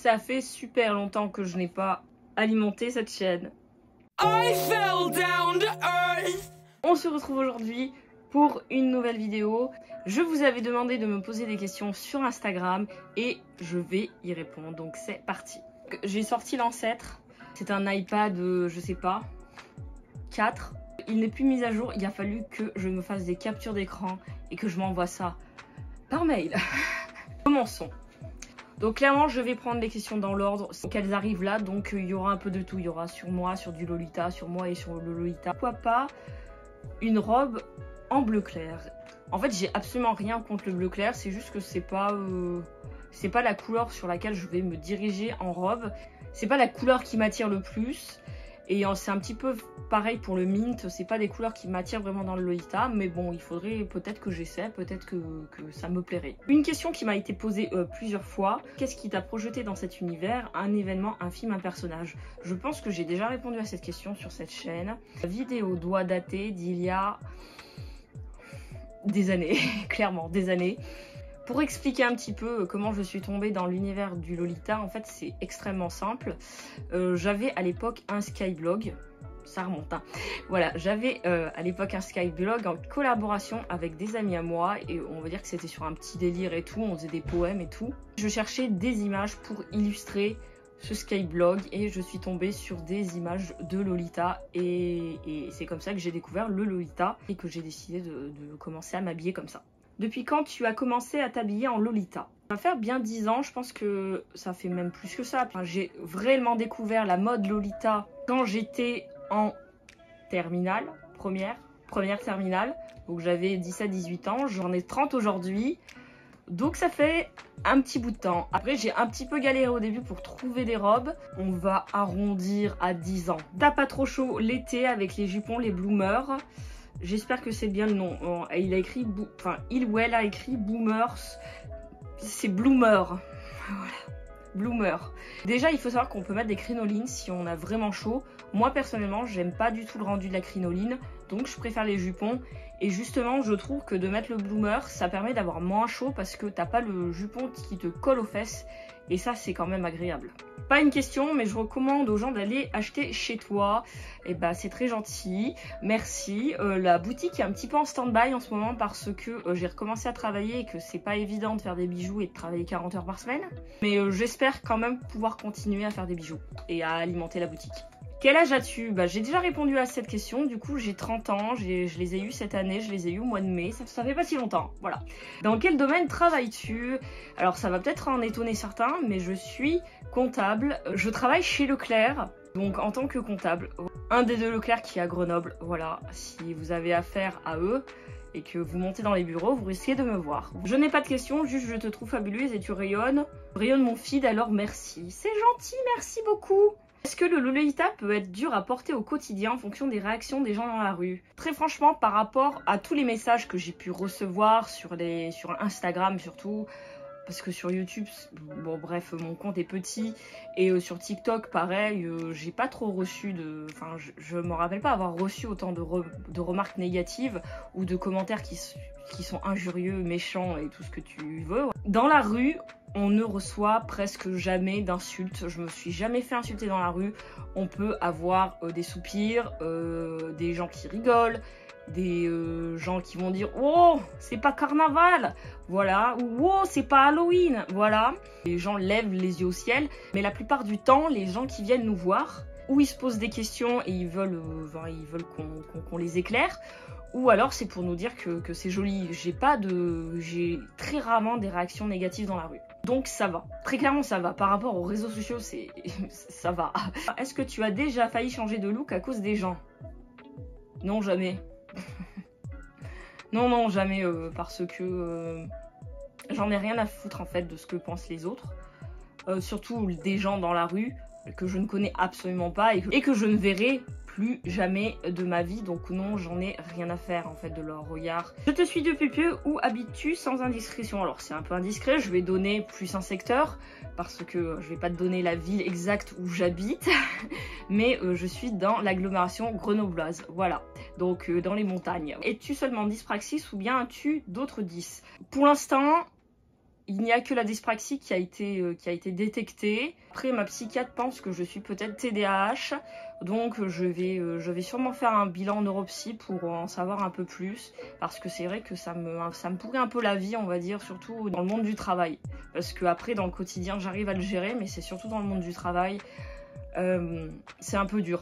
Ça fait super longtemps que je n'ai pas alimenté cette chaîne. On se retrouve aujourd'hui pour une nouvelle vidéo. Je vous avais demandé de me poser des questions sur Instagram et je vais y répondre, donc c'est parti. J'ai sorti l'ancêtre, c'est un iPad, je sais pas, 4. Il n'est plus mis à jour, il a fallu que je me fasse des captures d'écran et que je m'envoie ça par mail. Commençons. Donc clairement je vais prendre les questions dans l'ordre qu'elles arrivent là, donc il y aura un peu de tout, il y aura sur moi, sur du Lolita, sur moi et sur le Lolita. Pourquoi pas une robe en bleu clair? En fait j'ai absolument rien contre le bleu clair, c'est juste que c'est pas la couleur sur laquelle je vais me diriger en robe. C'est pas la couleur qui m'attire le plus. Et c'est un petit peu pareil pour le mint, c'est pas des couleurs qui m'attirent vraiment dans le Lolita, mais bon, il faudrait peut-être que j'essaie, peut-être que ça me plairait. Une question qui m'a été posée plusieurs fois, qu'est-ce qui t'a projeté dans cet univers? Un événement, un film, un personnage? Je pense que j'ai déjà répondu à cette question sur cette chaîne. La vidéo doit dater d'il y a des années, clairement, des années. Pour expliquer un petit peu comment je suis tombée dans l'univers du Lolita, en fait c'est extrêmement simple. J'avais à l'époque un Skyblog, ça remonte hein. Voilà, j'avais à l'époque un Skyblog en collaboration avec des amis à moi et on va dire que c'était sur un petit délire et tout, on faisait des poèmes et tout. Je cherchais des images pour illustrer ce Skyblog et je suis tombée sur des images de Lolita et c'est comme ça que j'ai découvert le Lolita et que j'ai décidé de commencer à m'habiller comme ça. Depuis quand tu as commencé à t'habiller en Lolita? Ça va faire bien 10 ans, je pense que ça fait même plus que ça. Enfin, j'ai vraiment découvert la mode Lolita quand j'étais en terminale, première terminale. Donc j'avais 17-18 ans, j'en ai 30 aujourd'hui. Donc ça fait un petit bout de temps. Après j'ai un petit peu galéré au début pour trouver des robes. On va arrondir à 10 ans. T'as pas trop chaud l'été avec les jupons, les bloomers. J'espère que c'est bien le nom. Il a écrit, enfin il ou elle a écrit boomers. C'est bloomer. Voilà. Bloomer. Déjà il faut savoir qu'on peut mettre des crinolines si on a vraiment chaud. Moi personnellement j'aime pas du tout le rendu de la crinoline. Donc je préfère les jupons. Et justement je trouve que de mettre le bloomer ça permet d'avoir moins chaud parce que t'as pas le jupon qui te colle aux fesses. Et ça c'est quand même agréable. Pas une question mais je recommande aux gens d'aller acheter chez toi. Et bah c'est très gentil, merci. La boutique est un petit peu en stand-by en ce moment parce que j'ai recommencé à travailler et que c'est pas évident de faire des bijoux et de travailler 40 heures par semaine. Mais j'espère quand même pouvoir continuer à faire des bijoux et à alimenter la boutique. Quel âge as-tu? Bah, j'ai déjà répondu à cette question, du coup j'ai 30 ans, je les ai eus cette année, je les ai eus au mois de mai, ça fait pas si longtemps, voilà. Dans quel domaine travailles-tu? Alors ça va peut-être en étonner certains, mais je suis comptable, je travaille chez Leclerc, donc en tant que comptable. Un des deux Leclerc qui est à Grenoble, voilà, si vous avez affaire à eux et que vous montez dans les bureaux, vous risquez de me voir. Je n'ai pas de questions, juste je te trouve fabuleuse et tu rayonnes. Rayonne mon feed, alors merci. C'est gentil, merci beaucoup. Est-ce que le Lolita peut être dur à porter au quotidien en fonction des réactions des gens dans la rue? Très franchement, par rapport à tous les messages que j'ai pu recevoir sur Instagram surtout, parce que sur YouTube, bon bref, mon compte est petit, et sur TikTok, pareil, j'ai pas trop reçu de... Enfin, je me rappelle pas avoir reçu autant de remarques négatives ou de commentaires qui sont injurieux, méchants et tout ce que tu veux. Dans la rue, on ne reçoit presque jamais d'insultes. Je me suis jamais fait insulter dans la rue. On peut avoir des soupirs, des gens qui rigolent, des gens qui vont dire « Oh, c'est pas carnaval !» Voilà. Ou « Oh, c'est pas Halloween !» Voilà. Les gens lèvent les yeux au ciel. Mais la plupart du temps, les gens qui viennent nous voir, ou ils se posent des questions et ils veulent qu'on les éclaire, ou alors c'est pour nous dire que c'est joli. J'ai très rarement des réactions négatives dans la rue. Donc ça va. Très clairement ça va. Par rapport aux réseaux sociaux, ça va. Est-ce que tu as déjà failli changer de look à cause des gens? Non, jamais. Non, jamais. Parce que j'en ai rien à foutre en fait de ce que pensent les autres. Surtout des gens dans la rue que je ne connais absolument pas et que je ne verrai plus jamais de ma vie. Donc non, j'en ai rien à faire en fait de leur regard. Je te suis depuis peu, où habites-tu sans indiscrétion? Alors c'est un peu indiscret, je vais donner plus un secteur parce que je vais pas te donner la ville exacte où j'habite. Mais je suis dans l'agglomération grenobloise, voilà. Donc dans les montagnes. Es-tu seulement dyspraxis ou bien as-tu d'autres 10? Pour l'instant, Il n'y a que la dyspraxie qui a été détectée. Après, ma psychiatre pense que je suis peut-être TDAH. Donc, je vais sûrement faire un bilan neuropsy pour en savoir un peu plus. Parce que c'est vrai que ça me pourrit un peu la vie, on va dire, surtout dans le monde du travail. Parce que après, dans le quotidien, j'arrive à le gérer, mais c'est surtout dans le monde du travail. C'est un peu dur.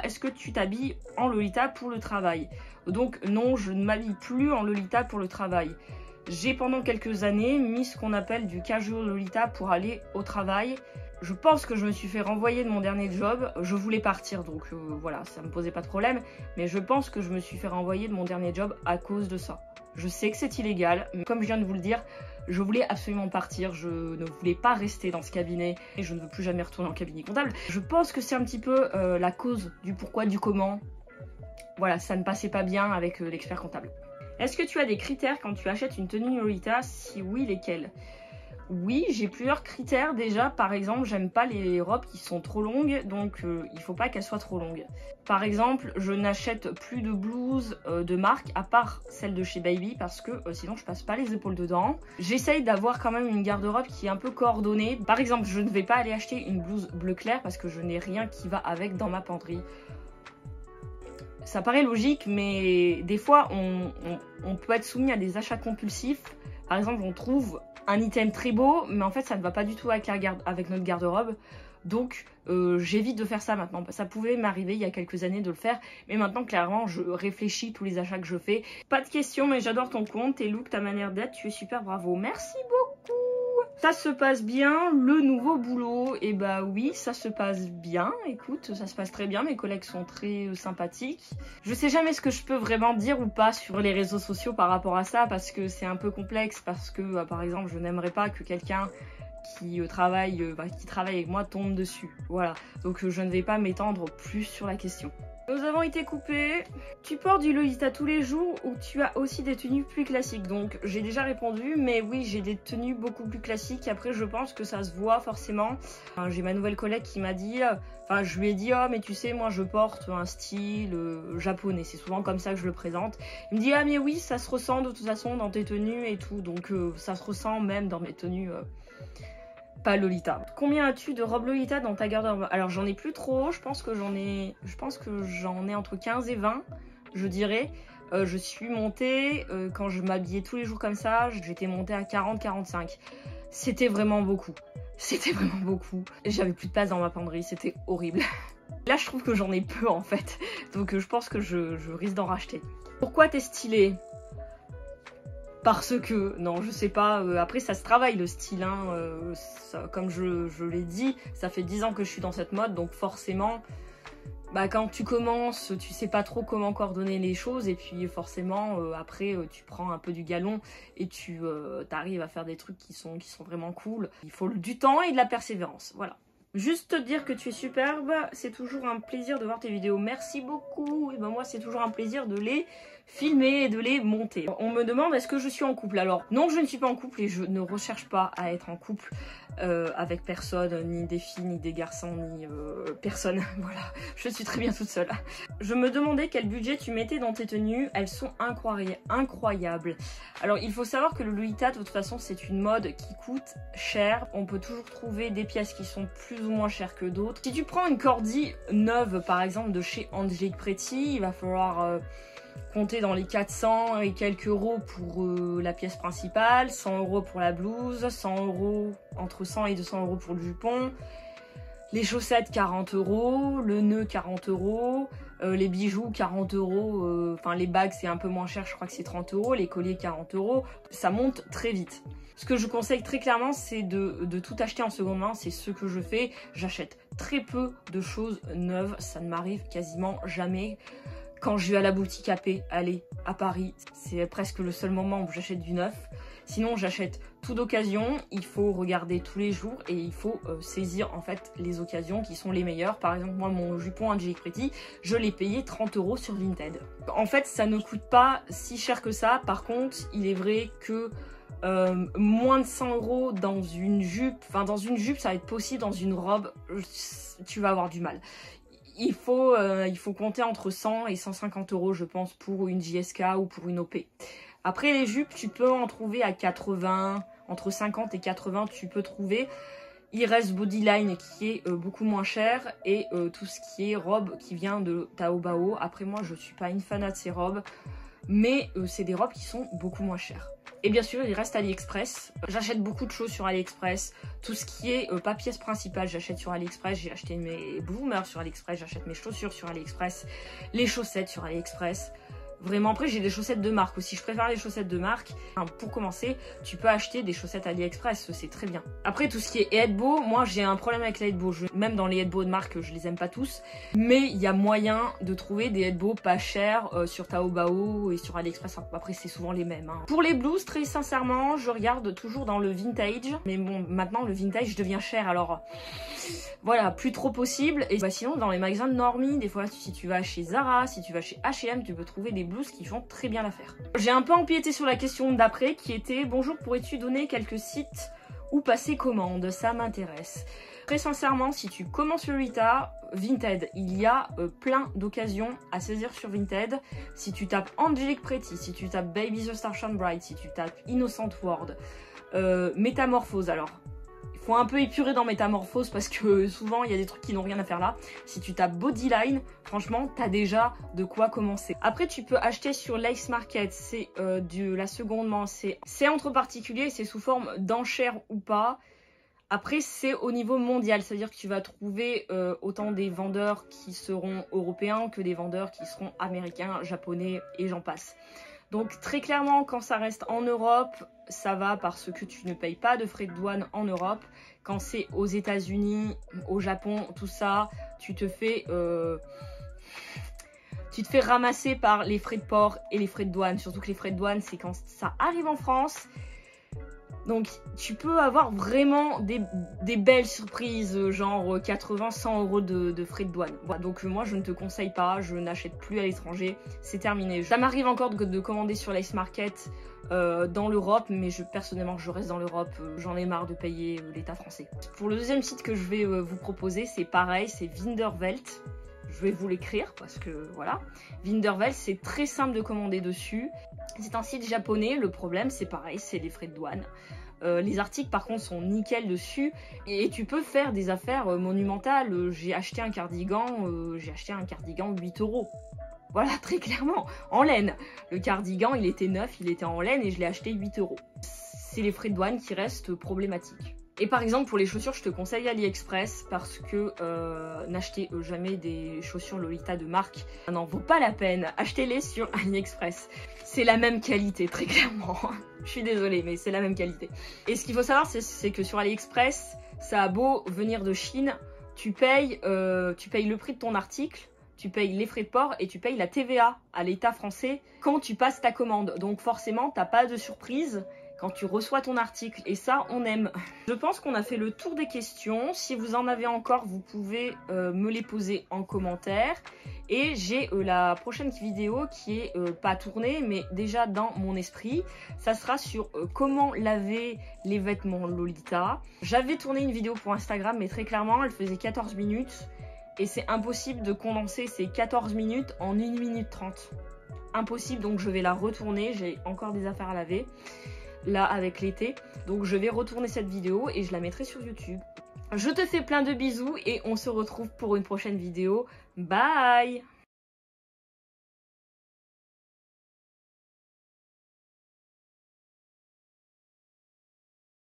Est-ce que tu t'habilles en Lolita pour le travail? Donc, non, je ne m'habille plus en Lolita pour le travail. J'ai pendant quelques années mis ce qu'on appelle du casual Lolita pour aller au travail. Je pense que je me suis fait renvoyer de mon dernier job. Je voulais partir, donc voilà, ça me posait pas de problème. Mais je pense que je me suis fait renvoyer de mon dernier job à cause de ça. Je sais que c'est illégal, mais comme je viens de vous le dire, je voulais absolument partir. Je ne voulais pas rester dans ce cabinet et je ne veux plus jamais retourner en cabinet comptable. Je pense que c'est un petit peu la cause du pourquoi, du comment. Voilà, ça ne passait pas bien avec l'expert comptable. Est-ce que tu as des critères quand tu achètes une tenue Lolita? Si oui, lesquels? Oui, j'ai plusieurs critères. Déjà, par exemple, j'aime pas les robes qui sont trop longues, donc il faut pas qu'elles soient trop longues. Par exemple, je n'achète plus de blouses de marque, à part celle de chez Baby, parce que sinon je passe pas les épaules dedans. J'essaye d'avoir quand même une garde-robe qui est un peu coordonnée. Par exemple, je ne vais pas aller acheter une blouse bleu clair, parce que je n'ai rien qui va avec dans ma penderie. Ça paraît logique, mais des fois, on peut être soumis à des achats compulsifs. Par exemple, on trouve un item très beau, mais en fait, ça ne va pas du tout avec notre garde-robe. Donc, j'évite de faire ça maintenant. Ça pouvait m'arriver il y a quelques années de le faire, mais maintenant, clairement, je réfléchis tous les achats que je fais. Pas de question, mais j'adore ton compte, tes looks, ta manière d'être, tu es super, bravo. Merci beaucoup. Ça se passe bien, le nouveau boulot? Et bah oui, ça se passe bien. Écoute, ça se passe très bien, mes collègues sont très sympathiques. Je sais jamais ce que je peux vraiment dire ou pas sur les réseaux sociaux par rapport à ça, parce que c'est un peu complexe, parce que par exemple, je n'aimerais pas que quelqu'un qui travaille avec moi tombe dessus. Voilà, donc je ne vais pas m'étendre plus sur la question. Nous avons été coupés. Tu portes du Lolita tous les jours ou tu as aussi des tenues plus classiques? Donc j'ai déjà répondu, mais oui, j'ai des tenues beaucoup plus classiques. Après, je pense que ça se voit forcément. J'ai ma nouvelle collègue qui m'a dit, je lui ai dit, oh mais tu sais, moi je porte un style japonais. C'est souvent comme ça que je le présente. Il me dit, ah mais oui, ça se ressent de toute façon dans tes tenues et tout. Donc ça se ressent même dans mes tenues. Pas Lolita. Combien as-tu de robes Lolita dans ta garde-robe? Alors j'en ai plus trop, je pense que j'en ai entre 15 et 20, je dirais. Je suis montée, quand je m'habillais tous les jours comme ça, j'étais montée à 40-45. C'était vraiment beaucoup. C'était vraiment beaucoup. J'avais plus de place dans ma penderie, c'était horrible. Là je trouve que j'en ai peu en fait, donc je pense que je risque d'en racheter. Pourquoi t'es stylée? Parce que, non, je sais pas, après ça se travaille le style, hein, comme je l'ai dit, ça fait 10 ans que je suis dans cette mode, donc forcément, quand tu commences, tu sais pas trop comment coordonner les choses, et puis forcément, après, tu prends un peu du galon, et tu arrives à faire des trucs qui sont vraiment cool. Il faut du temps et de la persévérance, voilà. Juste te dire que tu es superbe, c'est toujours un plaisir de voir tes vidéos, merci beaucoup, et ben moi c'est toujours un plaisir de les filmer et de les monter. On me demande est-ce que je suis en couple? Alors non, je ne suis pas en couple et je ne recherche pas à être en couple avec personne, ni des filles, ni des garçons, ni personne. Voilà, je suis très bien toute seule. Je me demandais quel budget tu mettais dans tes tenues, elles sont incroyables. Alors il faut savoir que le Lolita de toute façon c'est une mode qui coûte cher, on peut toujours trouver des pièces qui sont plus ou moins chères que d'autres. Si tu prends une cordie neuve par exemple de chez Angelique Pretty, il va falloir compter dans les 400 et quelques euros pour la pièce principale, 100 euros pour la blouse, 100 euros, entre 100 et 200 euros pour le jupon, les chaussettes 40 euros, le nœud 40 euros, les bijoux 40 euros, les bagues c'est un peu moins cher, je crois que c'est 30 euros, les colliers 40 euros, ça monte très vite. Ce que je conseille très clairement, c'est de tout acheter en seconde main, c'est ce que je fais. J'achète très peu de choses neuves, ça ne m'arrive quasiment jamais. Quand je vais à la boutique AP, aller à Paris, c'est presque le seul moment où j'achète du neuf. Sinon, j'achète tout d'occasion. Il faut regarder tous les jours et il faut saisir en fait les occasions qui sont les meilleures. Par exemple, moi, mon jupon Angelique Pretty, je l'ai payé 30 euros sur Vinted. En fait, ça ne coûte pas si cher que ça. Par contre, il est vrai que moins de 100 euros dans une jupe, dans une jupe, ça va être possible. Dans une robe, tu vas avoir du mal. Il faut compter entre 100 et 150 euros, je pense, pour une JSK ou pour une OP. Après, les jupes, tu peux en trouver à 80, entre 50 et 80 tu peux trouver. Il reste Bodyline qui est beaucoup moins cher et tout ce qui est robe qui vient de Taobao. Après moi je suis pas une fanat de ces robes, mais c'est des robes qui sont beaucoup moins chères. Et bien sûr il reste AliExpress. J'achète beaucoup de choses sur AliExpress. Tout ce qui est pas pièce principale j'achète sur AliExpress. J'ai acheté mes bloomers sur AliExpress, j'achète mes chaussures sur AliExpress, les chaussettes sur AliExpress. Vraiment, après j'ai des chaussettes de marque aussi, je préfère les chaussettes de marque. Enfin, pour commencer, tu peux acheter des chaussettes AliExpress, c'est très bien. Après tout ce qui est headbow, moi j'ai un problème avec les headbow. Même dans les headbows de marque, je les aime pas tous. Mais il y a moyen de trouver des headbows pas chers sur Taobao et sur AliExpress. Après c'est souvent les mêmes. Hein. Pour les blouses, très sincèrement, je regarde toujours dans le vintage. Mais bon, maintenant le vintage devient cher, alors voilà, plus trop possible. Et bah, sinon dans les magasins de normie, des fois si tu vas chez Zara, si tu vas chez H&M, tu peux trouver des blouses qui font très bien l'affaire. J'ai un peu empiété sur la question d'après qui était: bonjour, pourrais-tu donner quelques sites où passer commande? Ça m'intéresse. Très sincèrement, si tu commences le Lolita, Vinted, il y a plein d'occasions à saisir sur Vinted. Si tu tapes Angelic Pretty, si tu tapes Baby the Starshine Bride, si tu tapes Innocent World, Métamorphose, alors faut un peu épurer dans Métamorphose parce que souvent il y a des trucs qui n'ont rien à faire là. Si tu tapes Bodyline, franchement t'as déjà de quoi commencer. Après tu peux acheter sur Lace Market, c'est de la seconde main, c'est entre particuliers, c'est sous forme d'enchères ou pas. Après c'est au niveau mondial, c'est à dire que tu vas trouver autant des vendeurs qui seront européens que des vendeurs qui seront américains, japonais et j'en passe. Donc très clairement, quand ça reste en Europe, ça va parce que tu ne payes pas de frais de douane en Europe. Quand c'est aux États-Unis, au Japon, tout ça, tu te fais ramasser par les frais de port et les frais de douane. Surtout que les frais de douane, c'est quand ça arrive en France. Donc tu peux avoir vraiment des belles surprises, genre 80-100 € de frais de douane. Voilà, donc moi je ne te conseille pas, je n'achète plus à l'étranger, c'est terminé. Ça m'arrive encore de commander sur Lace Market dans l'Europe, mais personnellement je reste dans l'Europe, j'en ai marre de payer l'État français. Pour le deuxième site que je vais vous proposer, c'est pareil, c'est Vinderwelt. Je vais vous l'écrire parce que voilà. Vinderwelt, c'est très simple de commander dessus. C'est un site japonais, le problème c'est pareil, c'est les frais de douane. Les articles par contre sont nickel dessus et tu peux faire des affaires monumentales. J'ai acheté un cardigan 8 €. Voilà, très clairement, en laine. Le cardigan il était neuf, il était en laine et je l'ai acheté 8 €. C'est les frais de douane qui restent problématiques. Et par exemple pour les chaussures je te conseille AliExpress parce que n'achetez jamais des chaussures Lolita de marque, ça n'en vaut pas la peine, achetez-les sur AliExpress. C'est la même qualité très clairement, je suis désolée mais c'est la même qualité. Et ce qu'il faut savoir c'est que sur AliExpress, ça a beau venir de Chine, tu payes le prix de ton article, tu payes les frais de port et tu payes la TVA à l'État français quand tu passes ta commande. Donc forcément t'as pas de surprise quand tu reçois ton article et ça on aime. Je pense qu'on a fait le tour des questions. Si vous en avez encore, vous pouvez me les poser en commentaire. Et j'ai la prochaine vidéo qui est pas tournée mais déjà dans mon esprit. Ça sera sur comment laver les vêtements Lolita. J'avais tourné une vidéo pour Instagram mais très clairement elle faisait 14 minutes. Et c'est impossible de condenser ces 14 minutes en 1 minute 30. Impossible, donc je vais la retourner. J'ai encore des affaires à laver là avec l'été, donc je vais retourner cette vidéo et je la mettrai sur YouTube. Je te fais plein de bisous et on se retrouve pour une prochaine vidéo. Bye!